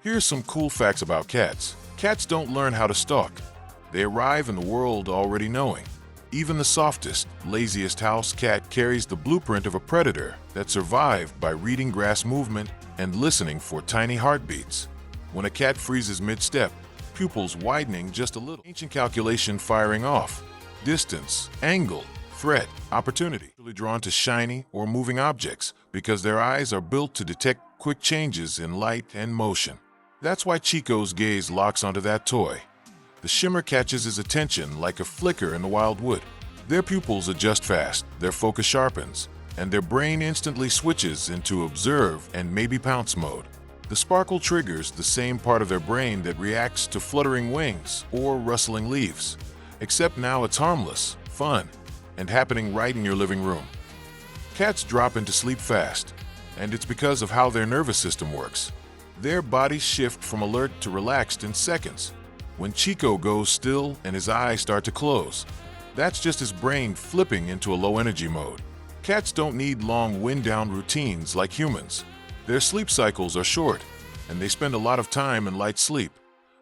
Here's some cool facts about cats. Cats don't learn how to stalk. They arrive in the world already knowing. Even the softest, laziest house cat carries the blueprint of a predator that survived by reading grass movement and listening for tiny heartbeats. When a cat freezes mid-step, pupils widening just a little, ancient calculation firing off, distance, angle, threat, opportunity, really drawn to shiny or moving objects because their eyes are built to detect quick changes in light and motion. That's why Chico's gaze locks onto that toy. The shimmer catches his attention like a flicker in the wild wood. Their pupils adjust fast, their focus sharpens, and their brain instantly switches into observe and maybe pounce mode. The sparkle triggers the same part of their brain that reacts to fluttering wings or rustling leaves, except now it's harmless, fun, and happening right in your living room. Cats drop into sleep fast, and it's because of how their nervous system works. Their bodies shift from alert to relaxed in seconds. When Chico goes still and his eyes start to close, that's just his brain flipping into a low-energy mode. Cats don't need long wind-down routines like humans. Their sleep cycles are short, and they spend a lot of time in light sleep,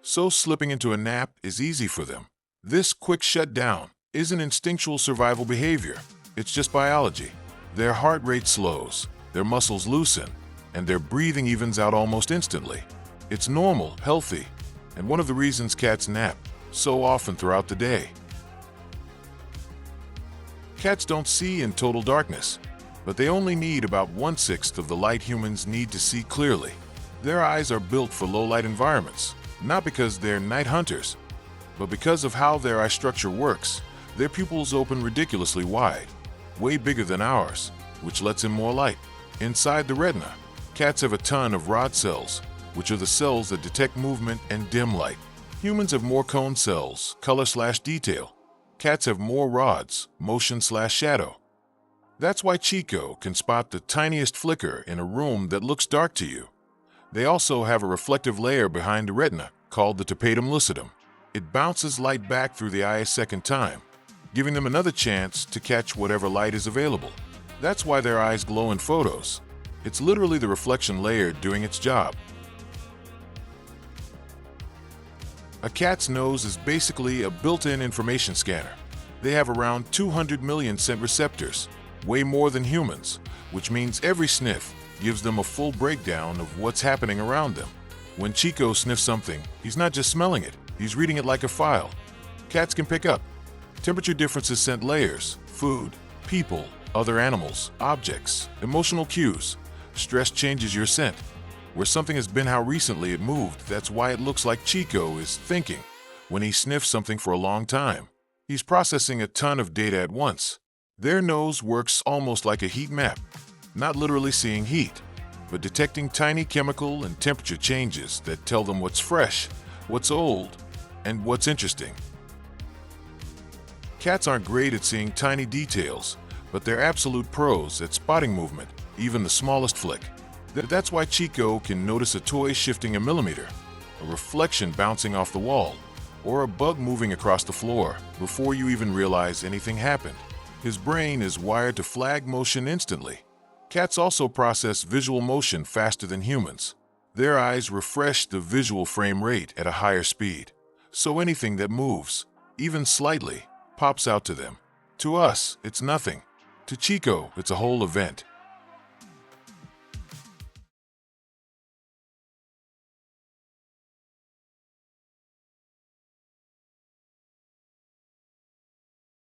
so slipping into a nap is easy for them. This quick shutdown isn't instinctual survival behavior, it's just biology. Their heart rate slows, their muscles loosen, and their breathing evens out almost instantly. It's normal, healthy, and one of the reasons cats nap so often throughout the day. Cats don't see in total darkness, but they only need about 1/6 of the light humans need to see clearly. Their eyes are built for low-light environments, not because they're night hunters, but because of how their eye structure works. Their pupils open ridiculously wide, way bigger than ours, which lets in more light. Inside the retina, cats have a ton of rod cells, which are the cells that detect movement and dim light. Humans have more cone cells, color/detail. Cats have more rods, motion/shadow. That's why Chico can spot the tiniest flicker in a room that looks dark to you. They also have a reflective layer behind the retina called the tapetum lucidum. It bounces light back through the eye a second time, giving them another chance to catch whatever light is available. That's why their eyes glow in photos. It's literally the reflection layer doing its job. A cat's nose is basically a built-in information scanner. They have around 200 million scent receptors, way more than humans, which means every sniff gives them a full breakdown of what's happening around them. When Chico sniffs something, he's not just smelling it, he's reading it like a file. Cats can pick up temperature differences, scent layers, food, people, other animals, objects, emotional cues. Stress changes your scent. Where something has been, how recently it moved, that's why it looks like Chico is thinking. When he sniffs something for a long time, he's processing a ton of data at once. Their nose works almost like a heat map, not literally seeing heat, but detecting tiny chemical and temperature changes that tell them what's fresh, what's old, and what's interesting. Cats aren't great at seeing tiny details, but they're absolute pros at spotting movement, even the smallest flick. That's why Chico can notice a toy shifting a millimeter, a reflection bouncing off the wall, or a bug moving across the floor before you even realize anything happened. His brain is wired to flag motion instantly. Cats also process visual motion faster than humans. Their eyes refresh the visual frame rate at a higher speed, so anything that moves, even slightly, pops out to them. To us, it's nothing. To Chico, it's a whole event.